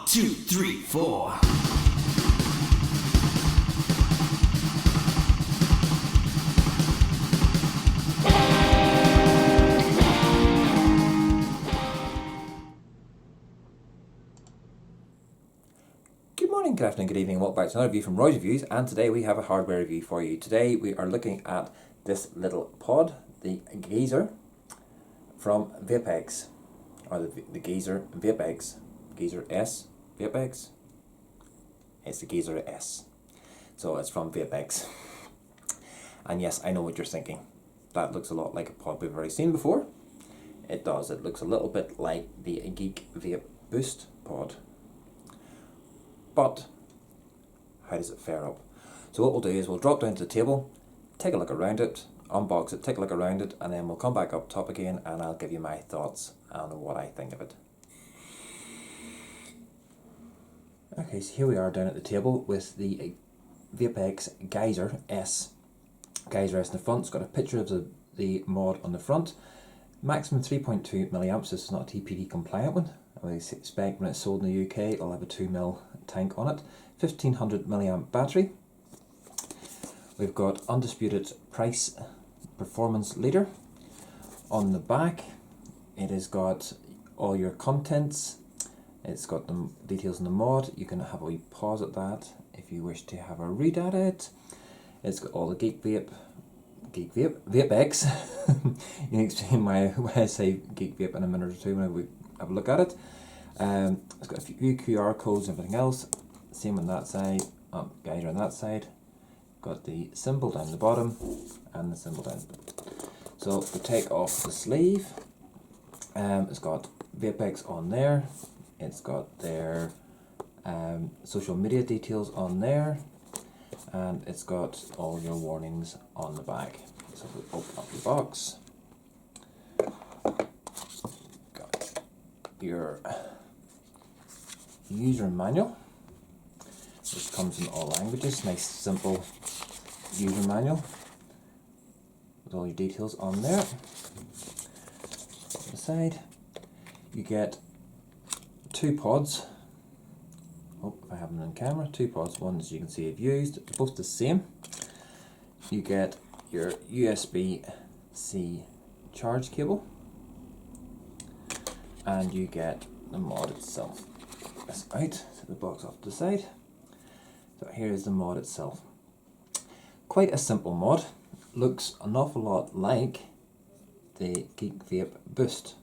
2, 3, 4. Good morning, good afternoon, good evening, welcome back to another review from Roy's Reviews, and today we have a hardware review for you. Today we are looking at this little pod, the Geyser from Vapx, or the Geyser Vapx, Geyser S, Vapx. It's the Geyser S, so it's from Vapx. And yes, I know what you're thinking. That looks a lot like a pod we've already seen before. It does. It looks a little bit like the Geek Vape Boost pod. But how does it fare up? So what we'll do is we'll drop down to the table, take a look around it, unbox it, take a look around it, and then we'll come back up top again and I'll give you my thoughts on what I think of it. Okay, so here we are down at the table with the Vapx Geyser S. Geyser S in the front. It's got a picture of the mod on the front. Maximum 3.2 milliamps. This is not a TPD compliant one. I expect when it's sold in the UK it'll have a 2mm tank on it. 1500 milliamp battery. We've got undisputed price performance leader. On the back it has got all your contents. It's got the details on the mod. You can have a wee pause at that if you wish to have a read at it. It's got all the Vapx. You can explain why I say Geek Vape in a minute or two when we have a look at it. It's got a few QR codes and everything else. Same on that side, Geyser on that side. Got the symbol down the bottom and the symbol down. So if we take off the sleeve, it's got Vapx on there. It's got their social media details on there. And it's got all your warnings on the back. So if we open up the box, got your user manual, which comes in all languages. Nice simple user manual with all your details on there. On the side, you get two pods. Oh, if I have them on camera, two pods. One, as you can see, I've used. Both the same. You get your USB-C charge cable, and you get the mod itself. This out, set the box off to the side. So here is the mod itself. Quite a simple mod. Looks an awful lot like the Geek Vape Boost.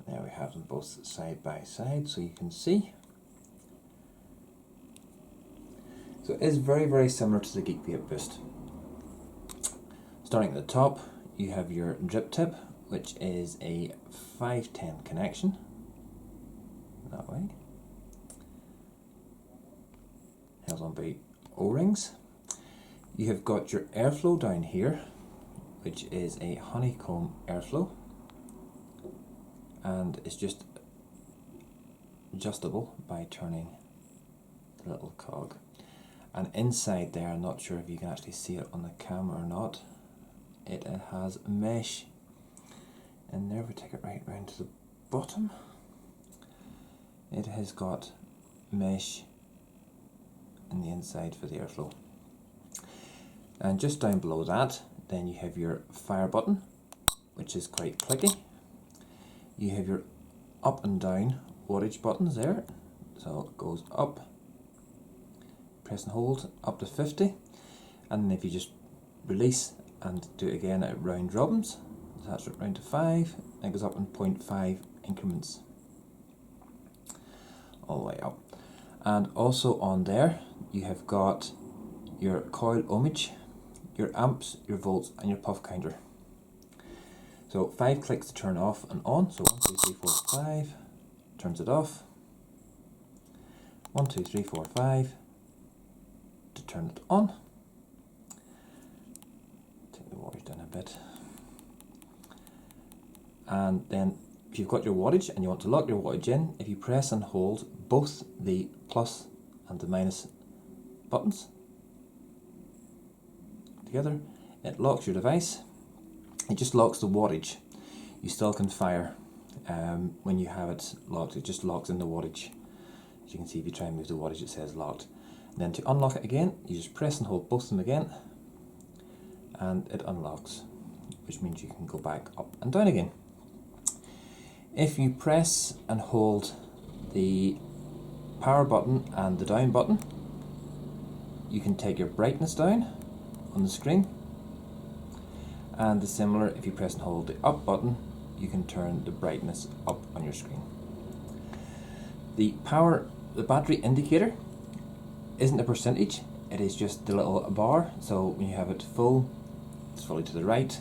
There we have them both side by side so you can see. So it is very, very similar to the Geek Vape Boost. Starting at the top, you have your drip tip, which is a 510 connection. That way. Held on by O-rings. You have got your airflow down here, which is a honeycomb airflow. And it's just adjustable by turning the little cog. And inside there, I'm not sure if you can actually see it on the camera or not, it has mesh in there. If we take it right round to the bottom, it has got mesh in the inside for the airflow. And just down below that, then you have your fire button, which is quite clicky. You have your up and down wattage buttons there, so it goes up, press and hold up to 50, and then if you just release and do it again at round robins, so that's round to 5, and it goes up in 0.5 increments all the way up. And also on there you have got your coil ohmage, your amps, your volts, and your puff counter. So 5 clicks to turn off and on. So 1, 2, 3, 4, 5 turns it off. 1, 2, 3, 4, 5 to turn it on. Take the wattage down a bit. And then if you've got your wattage and you want to lock your wattage in, if you press and hold both the plus and the minus buttons together, it locks your device. It just locks the wattage. You still can fire When you have it locked, it just locks in the wattage. As you can see, if you try and move the wattage, it says locked. And then to unlock it again, you just press and hold both of them again, and it unlocks, which means you can go back up and down again. If you press and hold the power button and the down button, you can take your brightness down on the screen, and the similar, if you press and hold the up button, you can turn the brightness up on your screen. The battery indicator isn't a percentage, it is just the little bar, so when you have it full, it's fully to the right,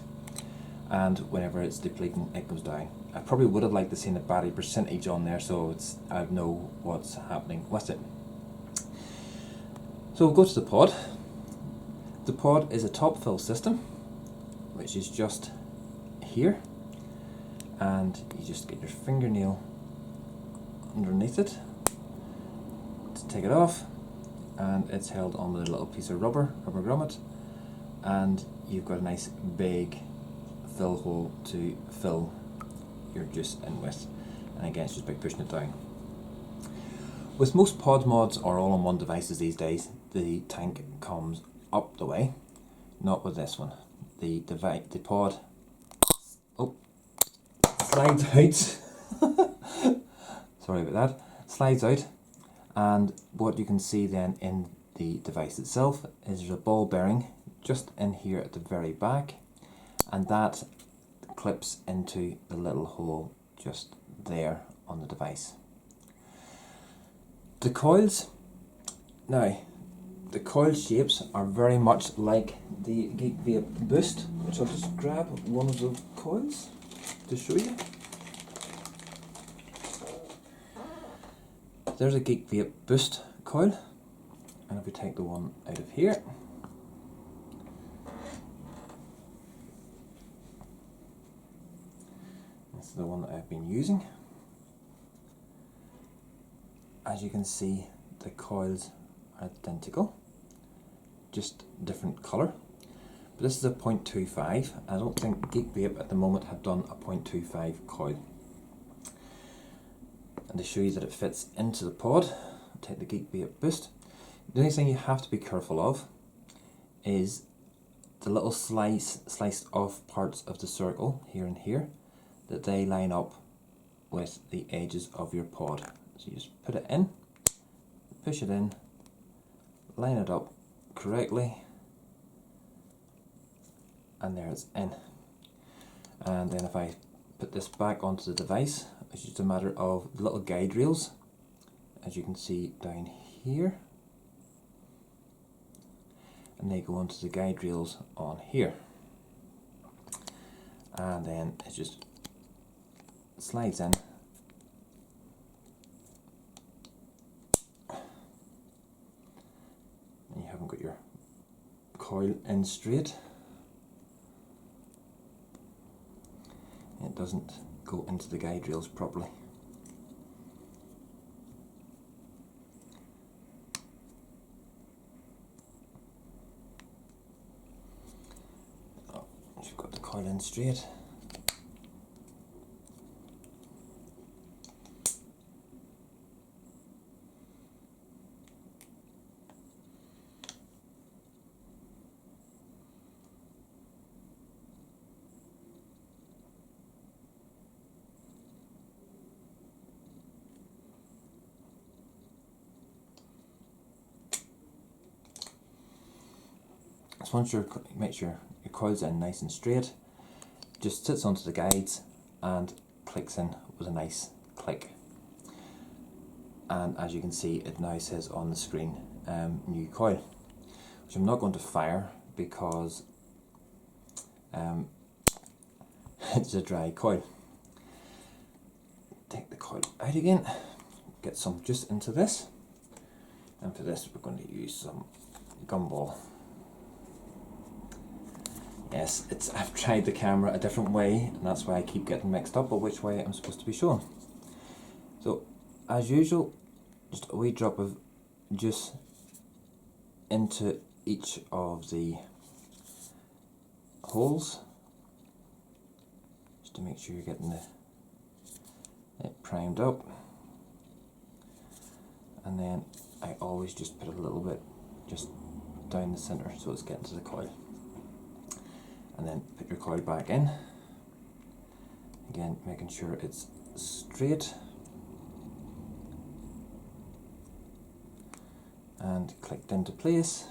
and whenever it's depleting, it goes down. I probably would have liked to see the battery percentage on there, so I know what's happening with it. So we'll go to the pod. The pod is a top fill system, which is just here, and you just get your fingernail underneath it to take it off, and it's held on with a little piece of rubber grommet, and you've got a nice big fill hole to fill your juice in with, and again it's just by pushing it down. With most pod mods or all-in-one devices these days, the tank comes up the way. Not with this one. The pod slides out. Sorry about that. Slides out, and what you can see then in the device itself is there's a ball bearing just in here at the very back, and that clips into the little hole just there on the device. The coils, now the coil shapes are very much like the Vapx Boost, which I'll just grab one of the coils to show you. There's a Vapx Boost coil, and if we take the one out of here, this is the one that I've been using. As you can see, the coils are identical, just different colour. But this is a 0.25. I don't think Vapx at the moment have done a 0.25 coil. And to show you that it fits into the pod, I'll take the Vapx Boost. The only thing you have to be careful of is the little sliced off parts of the circle here and here, that they line up with the edges of your pod. So you just put it in, push it in, line it up correctly, and there it's in. And then if I put this back onto the device, it's just a matter of the little guide rails, as you can see down here, and they go onto the guide rails on here, and then it just slides in. And you haven't got your coil in straight. It doesn't go into the guide rails properly. Oh, you've got the coil in straight. So once you make sure your coil's in nice and straight, just sits onto the guides and clicks in with a nice click. And as you can see, it now says on the screen, new coil, which I'm not going to fire because it's a dry coil. Take the coil out again, get some juice into this, and for this we're going to use some gumball. Yes, I've tried the camera a different way, and that's why I keep getting mixed up of which way I'm supposed to be showing. So, as usual, just a wee drop of juice into each of the holes, just to make sure you're getting the it primed up, and then I always just put a little bit just down the centre so it's getting to the coil, and then put your coil back in, again making sure it's straight, and clicked into place.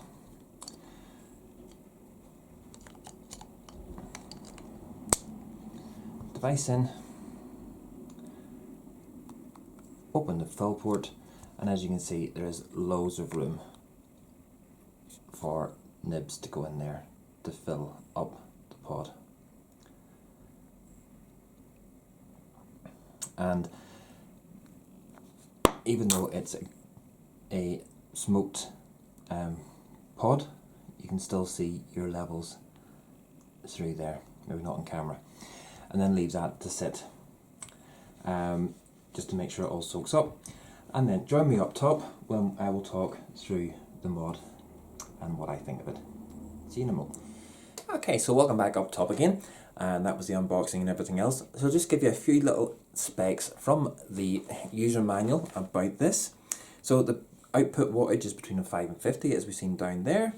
Device in, open the fill port, and as you can see there is loads of room for nibs to go in there to fill up the pod. And even though it's a smoked pod, you can still see your levels through there, maybe not on camera, and then leave that to sit just to make sure it all soaks up, and then join me up top when I will talk through the mod and what I think of it. See you in a moment. Okay, so welcome back up top again, and that was the unboxing and everything else. So I'll just give you a few little specs from the user manual about this. So the output wattage is between 5 and 50, as we've seen down there.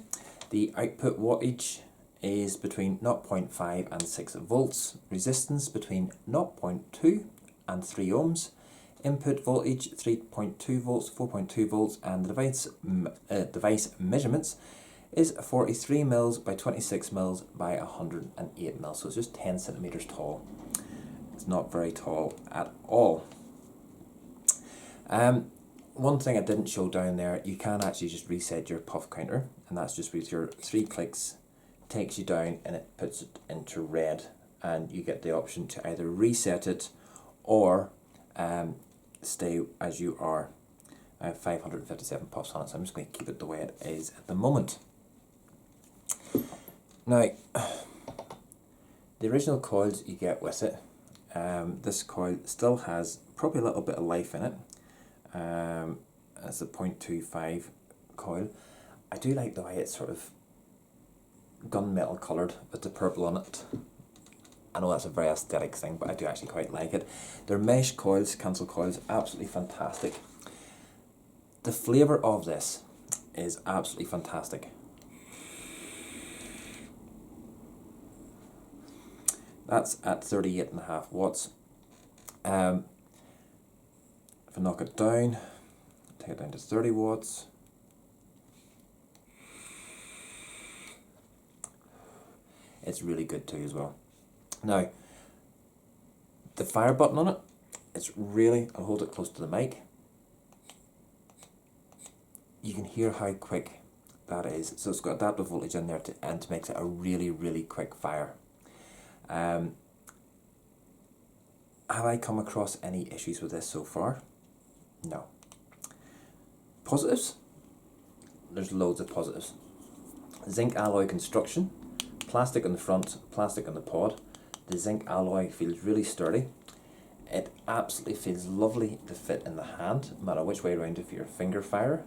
The output wattage is between 0.5 and 6 volts. Resistance between 0.2 and 3 ohms. Input voltage 3.2 volts, 4.2 volts, and the device measurements is 43 mils by 26 mils by 108 mils. So it's just 10 centimeters tall. It's not very tall at all. One thing I didn't show down there, you can actually just reset your puff counter, and that's just with your 3 clicks, takes you down and it puts it into red, and you get the option to either reset it or stay as you are. I have 557 puffs on it, so I'm just going to keep it the way it is at the moment. Now, the original coils you get with it, this coil still has probably a little bit of life in it. As a 0.25 coil. I do like the way it's sort of gunmetal coloured with the purple on it. I know that's a very aesthetic thing, but I do actually quite like it. Their mesh coils, cancel coils, absolutely fantastic. The flavour of this is absolutely fantastic. That's at 38.5 watts. If I knock it down, take it down to 30 watts. It's really good too as well. Now, the fire button on it, it's really, I'll hold it close to the mic. You can hear how quick that is. So it's got adaptive voltage in there to make it a really, really quick fire. Have I come across any issues with this so far? No. Positives? There's loads of positives. Zinc alloy construction, plastic on the front, plastic on the pod. The zinc alloy feels really sturdy. It absolutely feels lovely to fit in the hand, no matter which way around, if you're a finger firer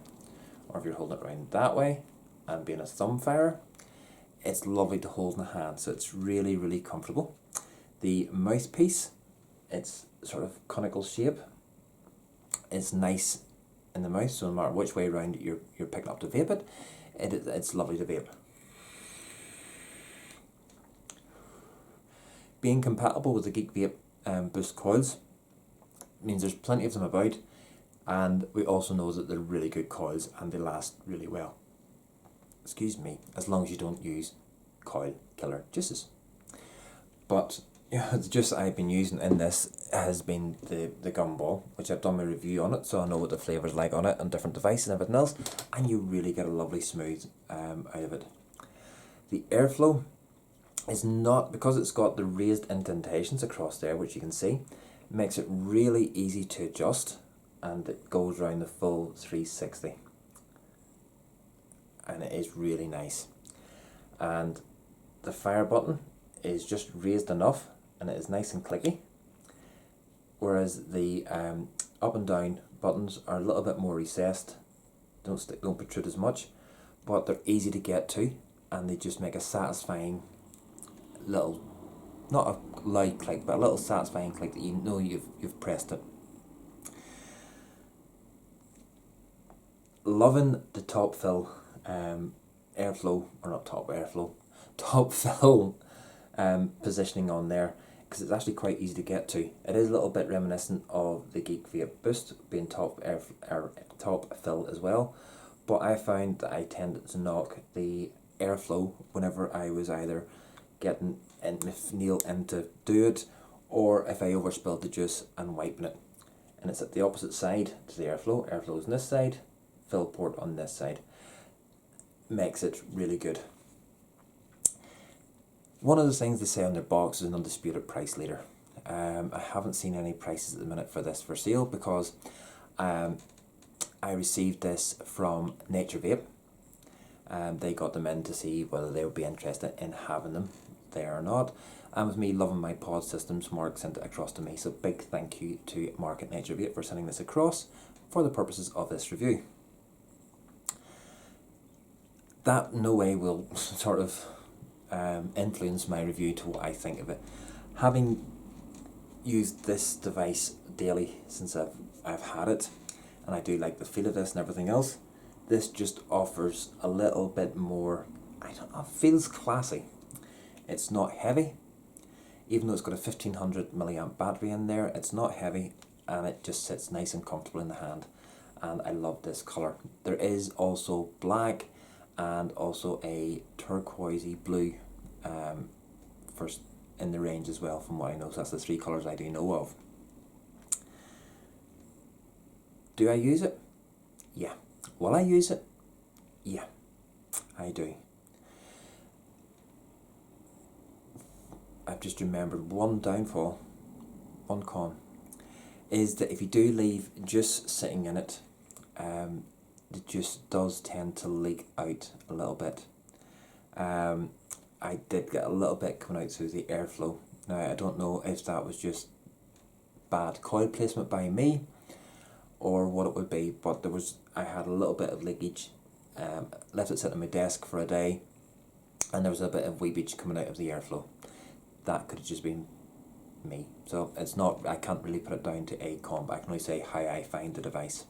or if you're holding it around that way and being a thumb firer. It's lovely to hold in the hand, so it's really, really comfortable. The mouthpiece, it's sort of conical shape. It's nice in the mouth, so no matter which way around you're picking up to vape it, it's lovely to vape. Being compatible with the Geek Vape Boost coils means there's plenty of them about, and we also know that they're really good coils and they last really well. Excuse me, as long as you don't use coil killer juices. But yeah, the juice I've been using in this has been the gumball, which I've done my review on it, so I know what the flavour's like on it, and different devices and everything else, and you really get a lovely smooth out of it. The airflow is not, because it's got the raised indentations across there, which you can see, makes it really easy to adjust, and it goes around the full 360. And it is really nice. And the fire button is just raised enough, and it is nice and clicky, whereas the up and down buttons are a little bit more recessed, don't protrude as much, but they're easy to get to, and they just make a satisfying little not a loud click, but a little satisfying click that you know you've pressed it. Loving the top fill airflow, or not top airflow, top fill positioning on there, because it's actually quite easy to get to. It is a little bit reminiscent of the Geek Vape Boost being top fill as well, but I found that I tended to knock the airflow whenever I was either getting Neil in to do it, or if I overspilled the juice and wiping it. And it's at the opposite side to the airflow. Airflow is on this side, fill port on this side. Makes it really good. One of the things they say on their box is an undisputed price leader. I haven't seen any prices at the minute for this for sale, because I received this from Nature Vape. They got them in to see whether they would be interested in having them there or not. And with me loving my pod systems, Mark sent it across to me. So big thank you to Mark at Nature Vape for sending this across for the purposes of this review. That no way will sort of influence my review to what I think of it. Having used this device daily since I've had it, and I do like the feel of this and everything else, this just offers a little bit more, I don't know, feels classy. It's not heavy, even though it's got a 1500 milliamp battery in there. It's not heavy, and it just sits nice and comfortable in the hand, and I love this colour. There is also black and also a turquoisey blue first in the range as well, from what I know. So that's the three colours I do know of. Do I use it? Yeah. Will I use it? Yeah, I do. I've just remembered one downfall, one con, is that if you do leave juice sitting in it, the juice does tend to leak out a little bit. I did get a little bit coming out through the airflow. Now I don't know if that was just bad coil placement by me or what it would be, but I had a little bit of leakage. Left it sitting on my desk for a day, and there was a bit of weepage coming out of the airflow. That could have just been me. So it's not, I can't really put it down to a con, but I can only say how I find the device.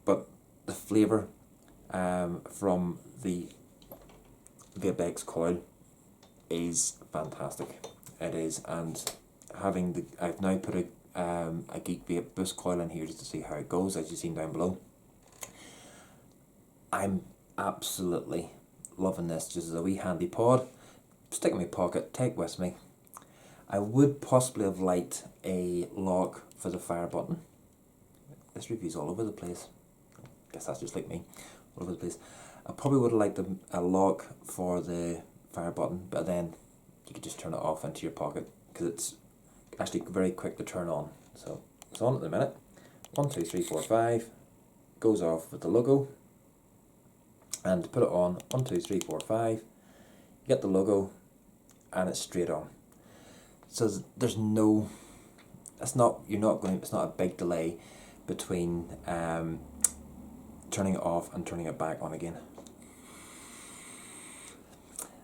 But the flavour from the Vapx coil is fantastic. It is, and I've now put a Geek Vape Boost coil in here just to see how it goes, as you've seen down below. I'm absolutely loving this just as a wee handy pod. Stick in my pocket, take with me. I would possibly have liked a lock for the fire button. This review's all over the place. Guess that's just like me, all over the place. I probably would have liked a lock for the fire button, but then you could just turn it off into your pocket, because it's actually very quick to turn on. So it's on at the minute. 1, 2, 3, 4, 5. Goes off with the logo. And to put it on, 1, 2, 3, 4, 5. You get the logo, and it's straight on. So there's no, it's not a big delay between turning it off and turning it back on again.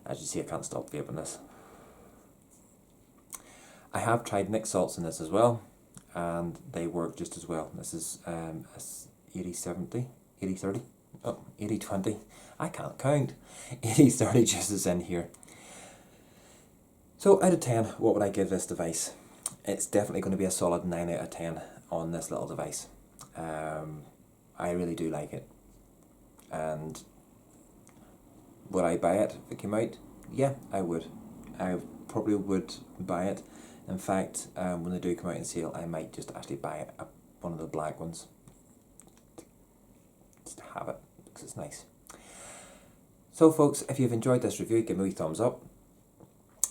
As you see, I can't stop vaping this. I have tried Nick salts in this as well, and they work just as well. This is 80-70, 80-30, oh, 80-20, I can't count. 80-30 juices in here. So out of 10, what would I give this device? It's definitely going to be a solid 9 out of 10 on this little device. I really do like it. And would I buy it if it came out? Yeah, I would. I probably would buy it. In fact, when they do come out in sale, I might just actually buy one of the black ones. Just to have it, because it's nice. So folks, if you've enjoyed this review, give me a wee thumbs up.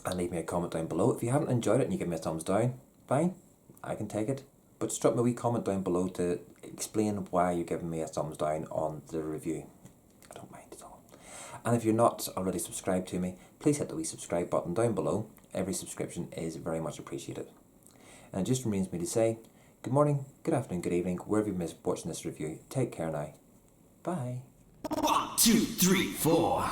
And leave me a comment down below. If you haven't enjoyed it and you give me a thumbs down, fine, I can take it. But just drop me a wee comment down below to explain why you're giving me a thumbs down on the review. I don't mind at all. And if you're not already subscribed to me, please hit the wee subscribe button down below. Every subscription is very much appreciated. And it just remains me to say, good morning, good afternoon, good evening, wherever you've been watching this review. Take care now. Bye. 1, 2, 3, 4.